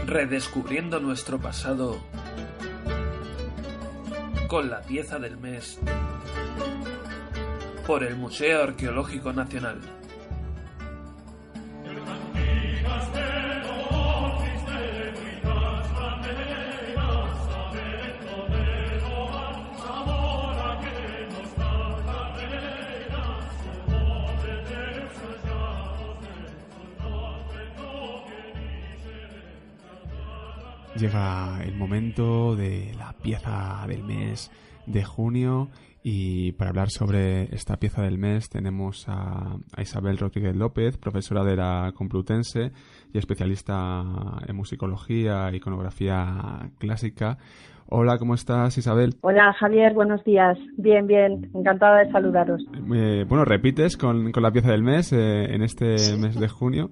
Redescubriendo nuestro pasado con la pieza del mes por el Museo Arqueológico Nacional. Llega el momento de la pieza del mes de junio y para hablar sobre esta pieza del mes tenemos a Isabel Rodríguez López, profesora de la Complutense y especialista en musicología e iconografía clásica. Hola, ¿cómo estás, Isabel? Hola, Javier, buenos días. Bien, encantada de saludaros. Bueno, repites con la pieza del mes en este mes de junio.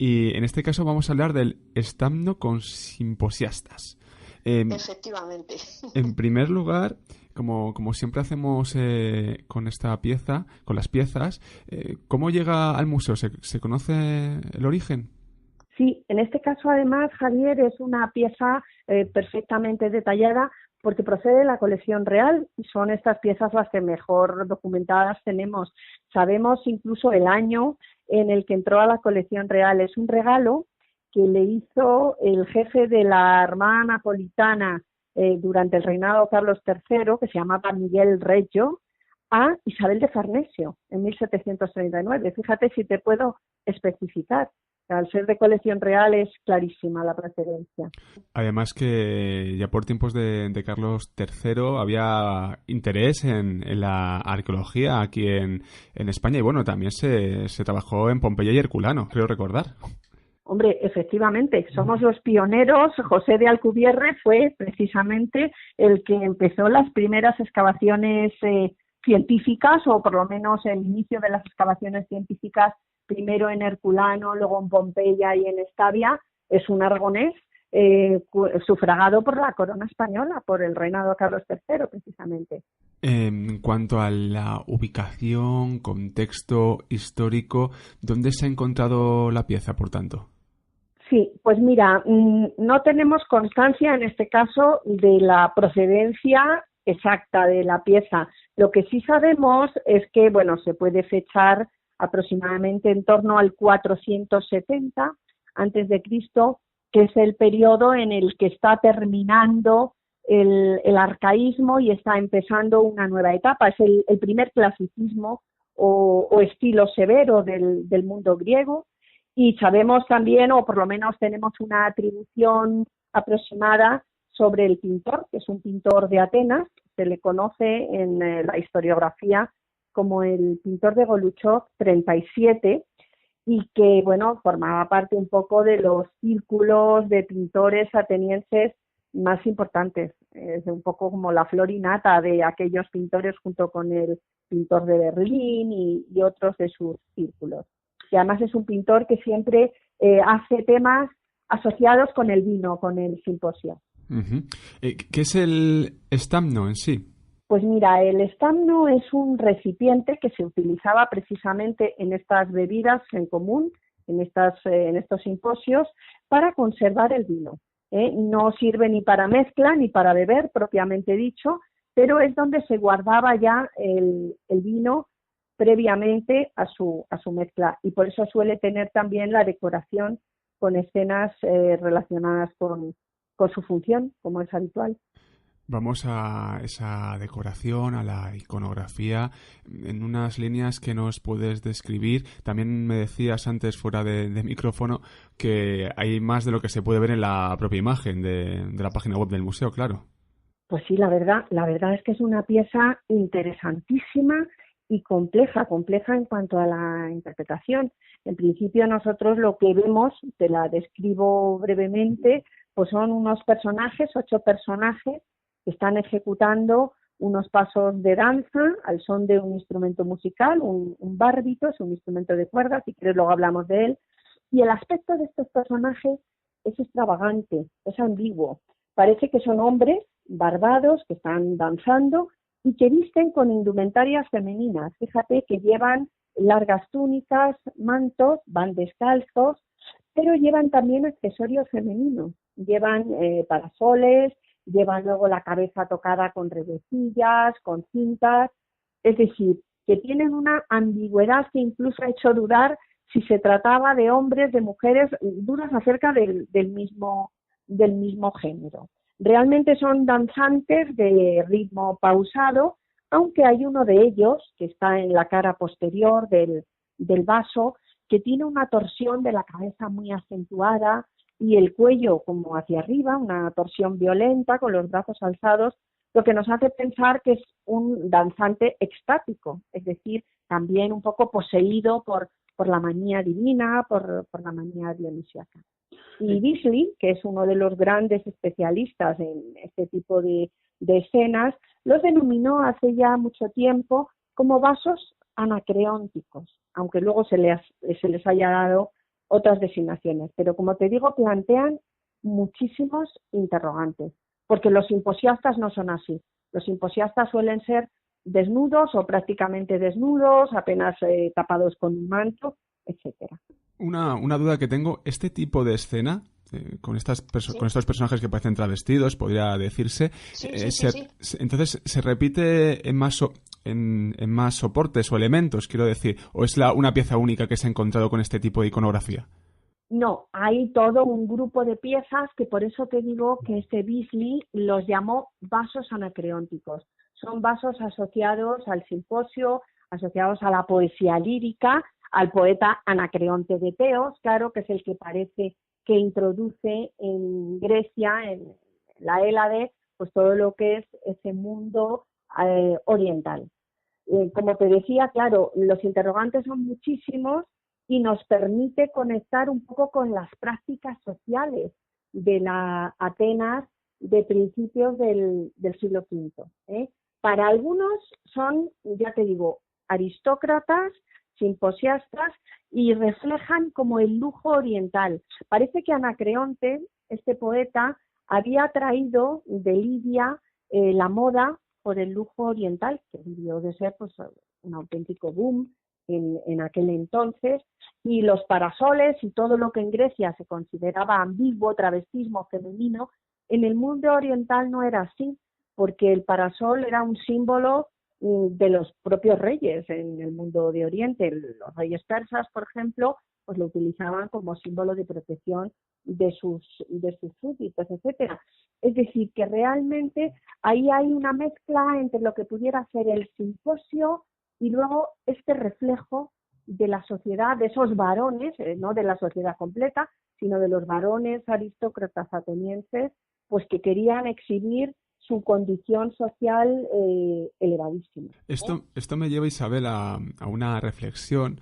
Y en este caso vamos a hablar del estamno con simposiastas. Efectivamente. En primer lugar, como siempre hacemos con esta pieza, con las piezas, ¿cómo llega al museo? ¿Se conoce el origen? Sí, en este caso además, Javier, es una pieza perfectamente detallada porque procede de la colección real y son estas piezas las que mejor documentadas tenemos. Sabemos incluso el año en el que entró a la colección real. Es un regalo que le hizo el jefe de la Armada Napolitana durante el reinado de Carlos III, que se llamaba Miguel Reggio, a Isabel de Farnesio en 1739. Fíjate si te puedo especificar. Al ser de colección real es clarísima la procedencia. Además que ya por tiempos de Carlos III había interés en la arqueología aquí en España y bueno, también se trabajó en Pompeya y Herculano, creo recordar. Hombre, efectivamente, somos los pioneros. José de Alcubierre fue precisamente el que empezó las primeras excavaciones científicas, o por lo menos el inicio de las excavaciones científicas, primero en Herculano, luego en Pompeya y en Estavia. Es un aragonés sufragado por la corona española, por el reinado de Carlos III, precisamente. En cuanto a la ubicación, contexto histórico, ¿dónde se ha encontrado la pieza, por tanto? Sí, pues mira, no tenemos constancia en este caso de la procedencia exacta de la pieza. Lo que sí sabemos es que, bueno, se puede fechar aproximadamente en torno al 470 antes de Cristo, que es el periodo en el que está terminando el arcaísmo y está empezando una nueva etapa. Es el primer clasicismo o estilo severo del mundo griego. Y sabemos también, o por lo menos tenemos una atribución aproximada sobre el pintor, que es un pintor de Atenas, se le conoce en la historiografía como el pintor de Goluchov 37, y que, bueno, formaba parte un poco de los círculos de pintores atenienses más importantes. Es un poco como la flor y nata de aquellos pintores junto con el pintor de Berlín y otros de sus círculos. Y además es un pintor que siempre hace temas asociados con el vino, con el simposio. Uh-huh. ¿Qué es el estamno en sí? Pues mira, el estamno es un recipiente que se utilizaba precisamente en estas bebidas en común, en estos simposios, para conservar el vino. No sirve ni para mezcla ni para beber, propiamente dicho, pero es donde se guardaba ya el vino previamente a su mezcla, y por eso suele tener también la decoración con escenas relacionadas con su función, como es habitual. Vamos a esa decoración, a la iconografía, en unas líneas que nos puedes describir. También me decías antes, fuera de micrófono, que hay más de lo que se puede ver en la propia imagen de la página web del museo, claro. Pues sí, la verdad es que es una pieza interesantísima y compleja en cuanto a la interpretación. En principio nosotros lo que vemos, te la describo brevemente, pues son unos personajes, 8 personajes, que están ejecutando unos pasos de danza al son de un instrumento musical, un bárbito, es un instrumento de cuerdas, si quieres luego hablamos de él. Y el aspecto de estos personajes es extravagante, es ambiguo. Parece que son hombres barbados que están danzando y que visten con indumentarias femeninas. Fíjate que llevan largas túnicas, mantos, van descalzos, pero llevan también accesorios femeninos. llevan parasoles, llevan luego la cabeza tocada con redecillas, con cintas, es decir, que tienen una ambigüedad que incluso ha hecho dudar si se trataba de hombres, de mujeres, dudas acerca del mismo género. Realmente son danzantes de ritmo pausado, aunque hay uno de ellos, que está en la cara posterior del vaso, que tiene una torsión de la cabeza muy acentuada y el cuello como hacia arriba, una torsión violenta con los brazos alzados, lo que nos hace pensar que es un danzante extático, es decir, también un poco poseído por la manía divina, por la manía dionisíaca. Y Beazley, que es uno de los grandes especialistas en este tipo de escenas, los denominó hace ya mucho tiempo como vasos anacreónticos, aunque luego se les haya dado otras designaciones. Pero como te digo, plantean muchísimos interrogantes, porque los simposiastas no son así. Los simposiastas suelen ser desnudos o prácticamente desnudos, apenas tapados con un manto, etcétera. Una duda que tengo, este tipo de escena, con estos personajes que parecen travestidos, podría decirse, entonces se repite en más soportes o elementos, quiero decir, o es una pieza única que se ha encontrado con este tipo de iconografía. No, hay todo un grupo de piezas que por eso te digo que Beazley los llamó vasos anacreónticos. Son vasos asociados al simposio, asociados a la poesía lírica, al poeta Anacreonte de Teos, claro, que es el que parece que introduce en Grecia, en la Hélade, pues todo lo que es ese mundo oriental. Como te decía, claro, los interrogantes son muchísimos y nos permite conectar un poco con las prácticas sociales de la Atenas de principios del siglo V. Para algunos son, ya te digo, aristócratas, simposiastas, y reflejan como el lujo oriental. Parece que Anacreonte, este poeta, había traído de Lidia la moda por el lujo oriental, que debió de ser pues un auténtico boom en aquel entonces, y los parasoles y todo lo que en Grecia se consideraba ambiguo, travestismo femenino, en el mundo oriental no era así, porque el parasol era un símbolo de los propios reyes en el mundo de Oriente. Los reyes persas, por ejemplo, pues lo utilizaban como símbolo de protección de sus súbditos, etcétera. Es decir, que realmente ahí hay una mezcla entre lo que pudiera ser el simposio y luego este reflejo de la sociedad, de esos varones, no de la sociedad completa, sino de los varones aristócratas atenienses, pues que querían exhibir su condición social elevadísima. Esto me lleva, Isabel, a una reflexión.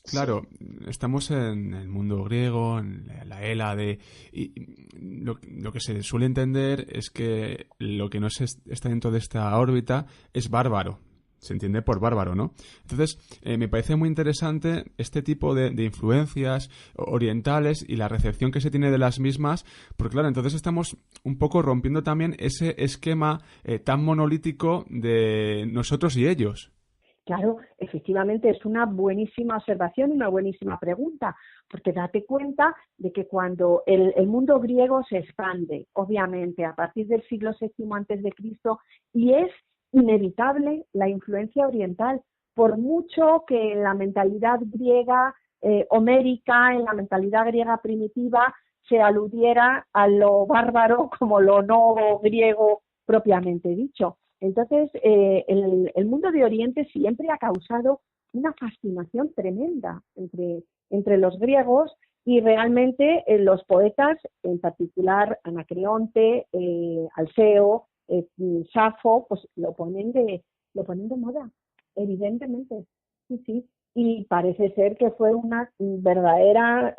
Claro, estamos en el mundo griego, en la Hélade, y lo que se suele entender es que lo que no está dentro de esta órbita es bárbaro. Se entiende por bárbaro, ¿no? Entonces, me parece muy interesante este tipo de influencias orientales y la recepción que se tiene de las mismas, porque claro, entonces estamos un poco rompiendo también ese esquema tan monolítico de nosotros y ellos. Claro, efectivamente es una buenísima observación y una buenísima pregunta, porque date cuenta de que cuando el mundo griego se expande, obviamente, a partir del siglo VII a.C., y es inevitable la influencia oriental, por mucho que en la mentalidad griega homérica, en la mentalidad griega primitiva, se aludiera a lo bárbaro como lo no griego propiamente dicho. Entonces, el mundo de Oriente siempre ha causado una fascinación tremenda entre los griegos, y realmente los poetas, en particular Anacreonte, Alceo, Safo, pues lo ponen de moda, evidentemente, sí, y parece ser que fue una verdadera,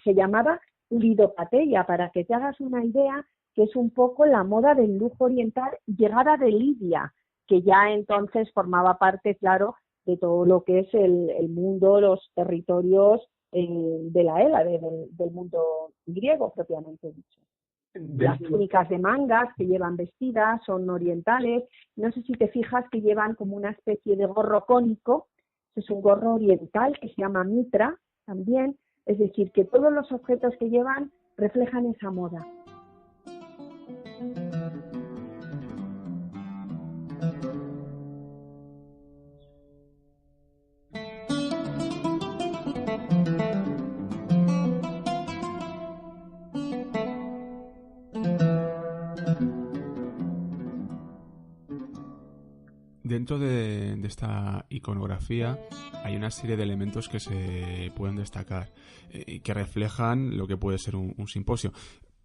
se llamaba lidopateia, para que te hagas una idea, que es un poco la moda del lujo oriental llegada de Lidia, que ya entonces formaba parte, claro, de todo lo que es el mundo, los territorios de la Hélade, del mundo griego propiamente dicho. Las túnicas de mangas que llevan vestidas son orientales. No sé si te fijas que llevan como una especie de gorro cónico, es un gorro oriental que se llama mitra también, es decir, que todos los objetos que llevan reflejan esa moda. Dentro de esta iconografía hay una serie de elementos que se pueden destacar y que reflejan lo que puede ser un simposio.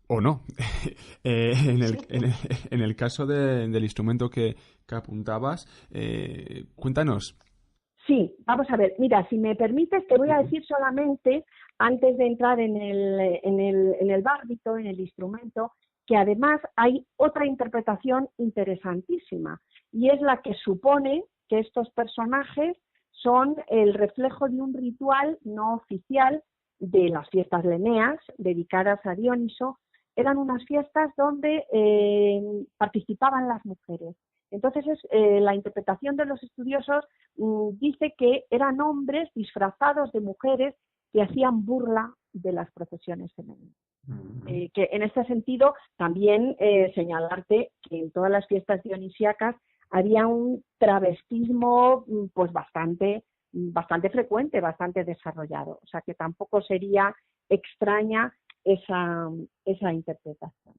O no. En el caso del instrumento que apuntabas, cuéntanos. Sí, vamos a ver. Mira, si me permites, te voy a decir solamente, antes de entrar en el bárbito, en el instrumento, que además hay otra interpretación interesantísima, y es la que supone que estos personajes son el reflejo de un ritual no oficial de las fiestas leneas dedicadas a Dioniso. Eran unas fiestas donde participaban las mujeres. Entonces, la interpretación de los estudiosos dice que eran hombres disfrazados de mujeres que hacían burla de las procesiones femeninas. Que en este sentido también señalarte que en todas las fiestas dionisíacas había un travestismo pues bastante frecuente, bastante desarrollado. O sea que tampoco sería extraña esa interpretación.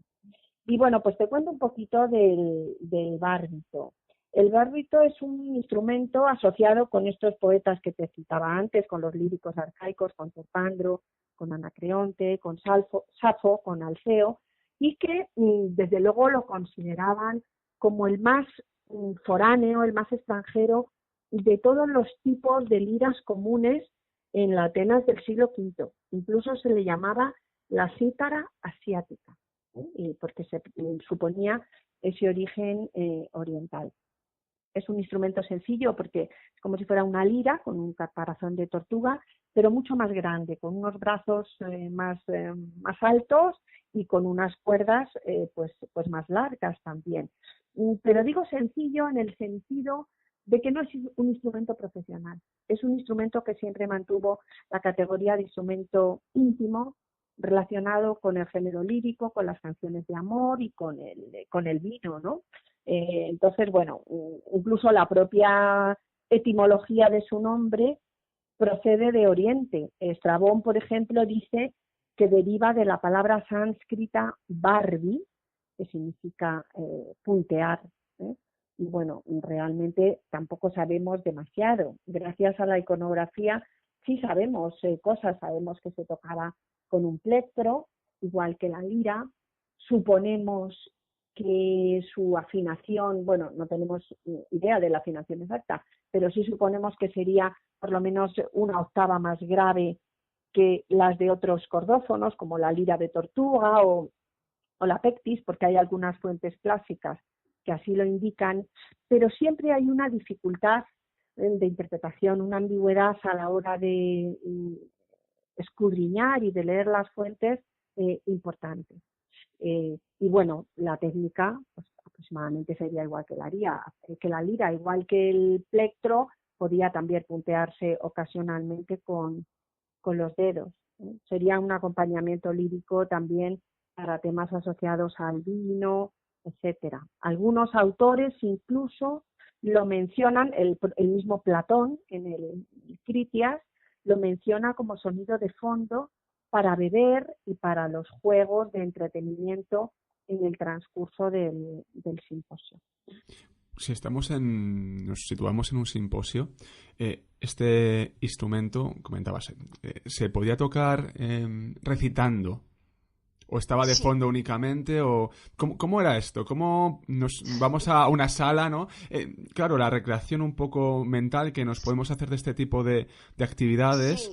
Y bueno, pues te cuento un poquito del bárbito. El bárbito es un instrumento asociado con estos poetas que te citaba antes, con los líricos arcaicos, con Terpandro, con Anacreonte, con Safo, con Alceo, y que desde luego lo consideraban como el más foráneo, el más extranjero de todos los tipos de liras comunes en la Atenas del siglo V. Incluso se le llamaba la cítara asiática, porque se suponía ese origen oriental. Es un instrumento sencillo porque es como si fuera una lira con un caparazón de tortuga, pero mucho más grande, con unos brazos más altos y con unas cuerdas pues más largas también. Pero digo sencillo en el sentido de que no es un instrumento profesional. Es un instrumento que siempre mantuvo la categoría de instrumento íntimo, relacionado con el género lírico, con las canciones de amor y con el vino, ¿no? Entonces, bueno, incluso la propia etimología de su nombre procede de Oriente. Estrabón, por ejemplo, dice que deriva de la palabra sánscrita barbi, que significa puntear, ¿eh? Y bueno, realmente tampoco sabemos demasiado. Gracias a la iconografía sí sabemos cosas, sabemos que se tocaba con un plectro, igual que la lira. Suponemos que su afinación, bueno, no tenemos idea de la afinación exacta, pero sí suponemos que sería por lo menos una octava más grave que las de otros cordófonos, como la lira de tortuga o la pectis, porque hay algunas fuentes clásicas que así lo indican, pero siempre hay una dificultad de interpretación, una ambigüedad a la hora de escudriñar y de leer las fuentes importantes. Y bueno, la técnica pues, aproximadamente sería igual que la lira, igual que el plectro, podía también puntearse ocasionalmente con los dedos. Sería un acompañamiento lírico también para temas asociados al vino, etcétera. Algunos autores incluso lo mencionan, el mismo Platón en el Critias lo menciona como sonido de fondo para beber y para los juegos de entretenimiento en el transcurso del simposio. Si nos situamos en un simposio, este instrumento, comentabas, ¿se podía tocar recitando? ¿O estaba de fondo únicamente? ¿O cómo era esto? ¿Cómo vamos a una sala, no? Claro, la recreación un poco mental que nos podemos hacer de este tipo de actividades.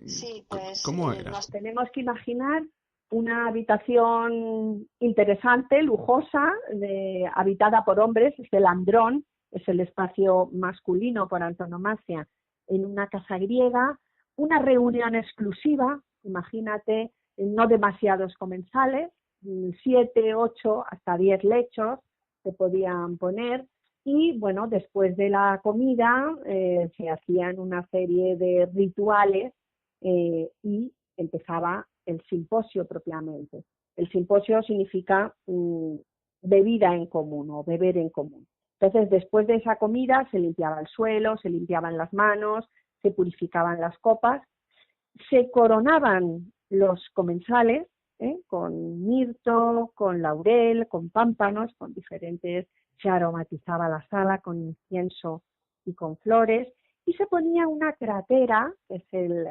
Sí, pues ¿cómo era? Nos tenemos que imaginar una habitación interesante, lujosa, habitada por hombres, es el andrón, es el espacio masculino por antonomasia, en una casa griega, una reunión exclusiva, imagínate, no demasiados comensales, 7, 8, hasta 10 lechos se podían poner, y bueno, después de la comida se hacían una serie de rituales y empezaba el simposio propiamente. El simposio significa bebida en común o beber en común. Entonces, después de esa comida se limpiaba el suelo, se limpiaban las manos, se purificaban las copas, se coronaban los comensales, con mirto, con laurel, con pámpanos, con diferentes, se aromatizaba la sala con incienso y con flores, y se ponía una cratera, que es el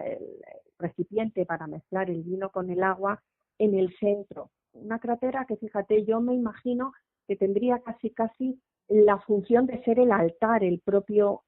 recipiente para mezclar el vino con el agua, en el centro. Una cratera que, fíjate, yo me imagino que tendría casi la función de ser el altar, el propio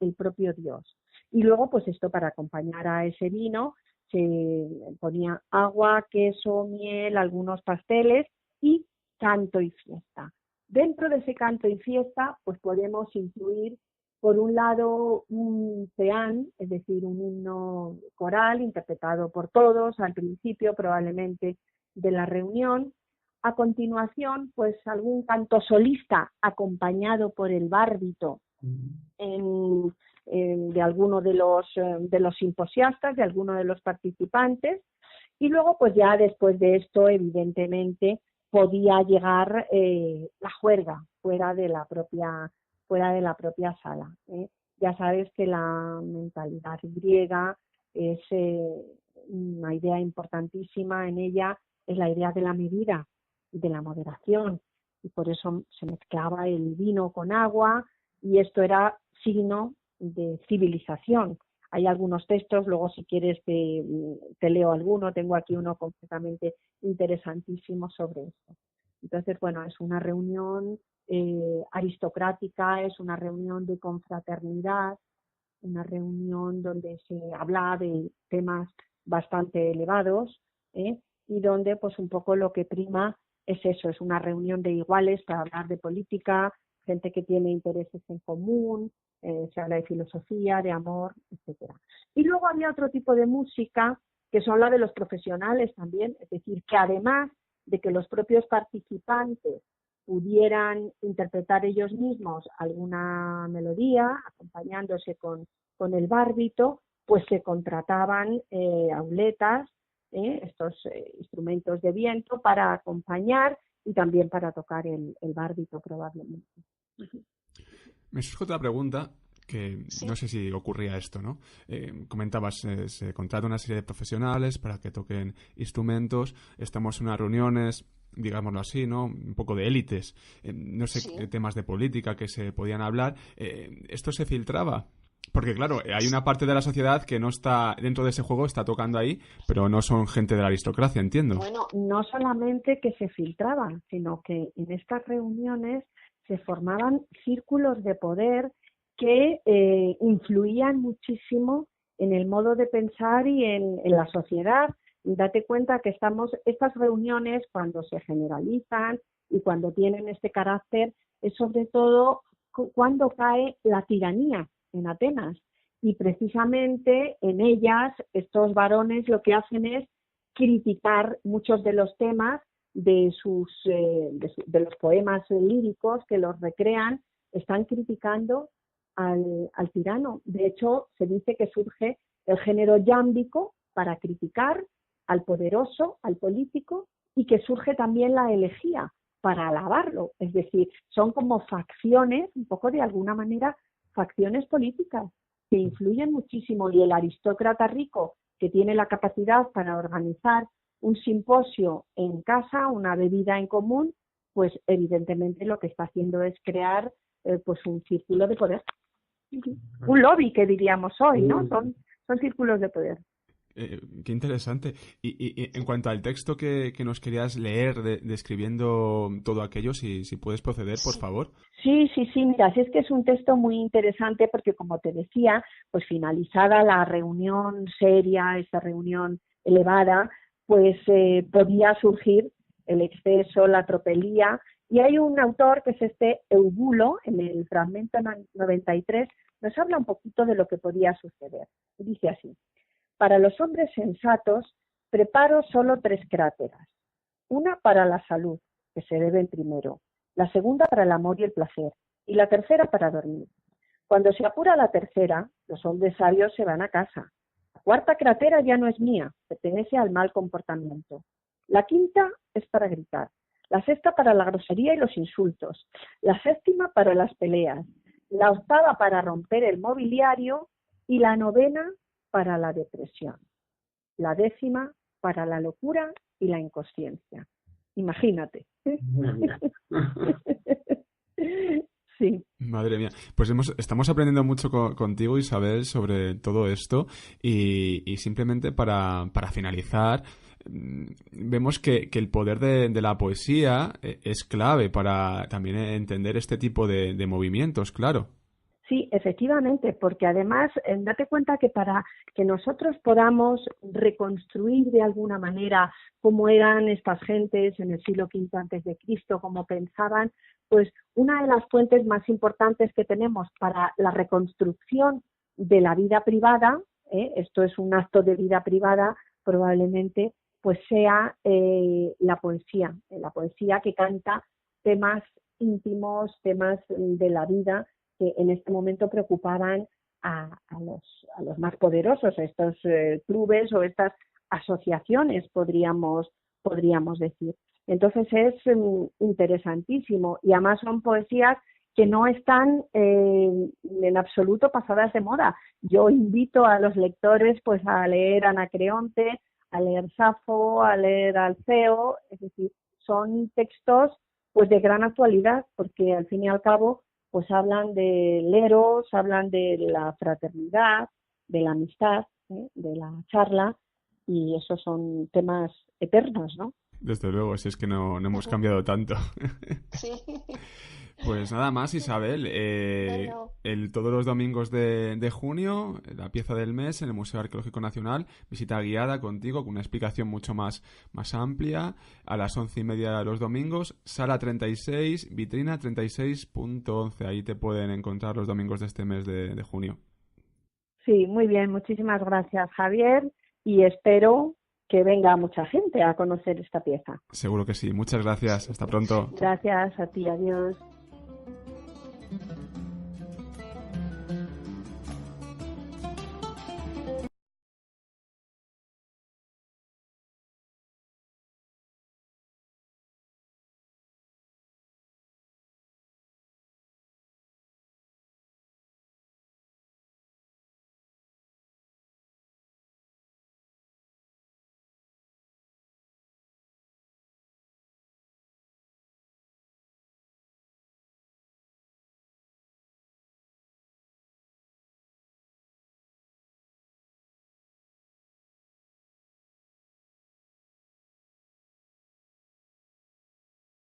Dios. Y luego, pues esto, para acompañar a ese vino, se ponía agua, queso, miel, algunos pasteles y canto y fiesta. Dentro de ese canto y fiesta, pues podemos incluir, por un lado, un peán, es decir, un himno coral interpretado por todos al principio, probablemente, de la reunión. A continuación, pues algún canto solista acompañado por el bárbito de alguno de los simposiastas, de alguno de los participantes, y luego, pues ya después de esto, evidentemente, podía llegar la juerga fuera de la propia sala. Ya sabes que la mentalidad griega es una idea importantísima en ella, es la idea de la medida, de la moderación, y por eso se mezclaba el vino con agua, y esto era signo de civilización. Hay algunos textos, luego si quieres te leo alguno, tengo aquí uno completamente interesantísimo sobre esto. Entonces, bueno, es una reunión aristocrática, es una reunión de confraternidad, una reunión donde se habla de temas bastante elevados, y donde pues un poco lo que prima es eso, es una reunión de iguales para hablar de política, gente que tiene intereses en común, se habla de filosofía, de amor, etcétera. Y luego había otro tipo de música que son la de los profesionales también, es decir, que además de que los propios participantes pudieran interpretar ellos mismos alguna melodía, acompañándose con el bárbito, pues se contrataban auletas, estos instrumentos de viento para acompañar y también para tocar el bárbito probablemente. Me surge otra pregunta que Sí. no sé si ocurría esto, ¿no? Comentabas, se contrata una serie de profesionales para que toquen instrumentos, estamos en unas reuniones, digámoslo así, ¿no? Un poco de élites, no sé, Sí. temas de política que se podían hablar, ¿esto se filtraba? Porque claro, hay una parte de la sociedad que no está dentro de ese juego, está tocando ahí, pero no son gente de la aristocracia, entiendo. Bueno, no solamente que se filtraban, sino que en estas reuniones se formaban círculos de poder que influían muchísimo en el modo de pensar y en la sociedad. Date cuenta que estas reuniones, cuando se generalizan y cuando tienen este carácter, es sobre todo cuando cae la tiranía en Atenas. Y precisamente en ellas, estos varones lo que hacen es criticar muchos de los temas de los poemas líricos que los recrean, están criticando al tirano. De hecho, se dice que surge el género yámbico para criticar al poderoso, al político, y que surge también la elegía para alabarlo. Es decir, son como facciones, un poco de alguna manera, facciones políticas que influyen muchísimo, y el aristócrata rico que tiene la capacidad para organizar un simposio en casa, una bebida en común, pues evidentemente lo que está haciendo es crear pues un círculo de poder. Un lobby, que diríamos hoy, ¿no? Son círculos de poder. Qué interesante. Y en cuanto al texto que nos querías leer, describiendo todo aquello, si puedes proceder, por favor. Sí, mira, si es que es un texto muy interesante porque, como te decía, pues finalizada la reunión seria, esta reunión elevada, pues podía surgir el exceso, la tropelía, y hay un autor que es este Eubulo, en el fragmento 93, nos habla un poquito de lo que podía suceder. Dice así: para los hombres sensatos, preparo solo 3 cráteras. Una para la salud, que se beben primero, la segunda para el amor y el placer, y la tercera para dormir. Cuando se apura la tercera, los hombres sabios se van a casa. La cuarta crátera ya no es mía, pertenece al mal comportamiento. La quinta es para gritar, la sexta para la grosería y los insultos, la séptima para las peleas, la octava para romper el mobiliario y la novena para la depresión, la 10ª para la locura y la inconsciencia. Imagínate. Sí. Madre mía, pues estamos aprendiendo mucho contigo, Isabel, sobre todo esto y simplemente para finalizar, vemos que el poder de la poesía es clave para también entender este tipo de movimientos, claro. Sí, efectivamente, porque además date cuenta que para que nosotros podamos reconstruir de alguna manera cómo eran estas gentes en el siglo V antes de Cristo, cómo pensaban, pues una de las fuentes más importantes que tenemos para la reconstrucción de la vida privada, esto es un acto de vida privada probablemente, pues sea la poesía que canta temas íntimos, temas de la vida que en este momento preocupaban a los más poderosos, a estos clubes o estas asociaciones, podríamos decir. Entonces es interesantísimo y además son poesías que no están en absoluto pasadas de moda. Yo invito a los lectores pues a leer Anacreonte, a leer Safo, a leer Alceo, es decir, son textos pues de gran actualidad porque al fin y al cabo pues hablan del eros, hablan de la fraternidad, de la amistad, de la charla, y esos son temas eternos, ¿no? Desde luego, si es que no hemos cambiado tanto. Sí. Pues nada más, Isabel. Bueno. Todos los domingos de junio, la pieza del mes en el Museo Arqueológico Nacional, visita guiada contigo con una explicación mucho más amplia. A las 11:30 los domingos, sala 36, vitrina 36.11. Ahí te pueden encontrar los domingos de este mes de junio. Sí, muy bien. Muchísimas gracias, Javier. Y espero que venga mucha gente a conocer esta pieza. Seguro que sí. Muchas gracias. Hasta pronto. Gracias a ti. Adiós.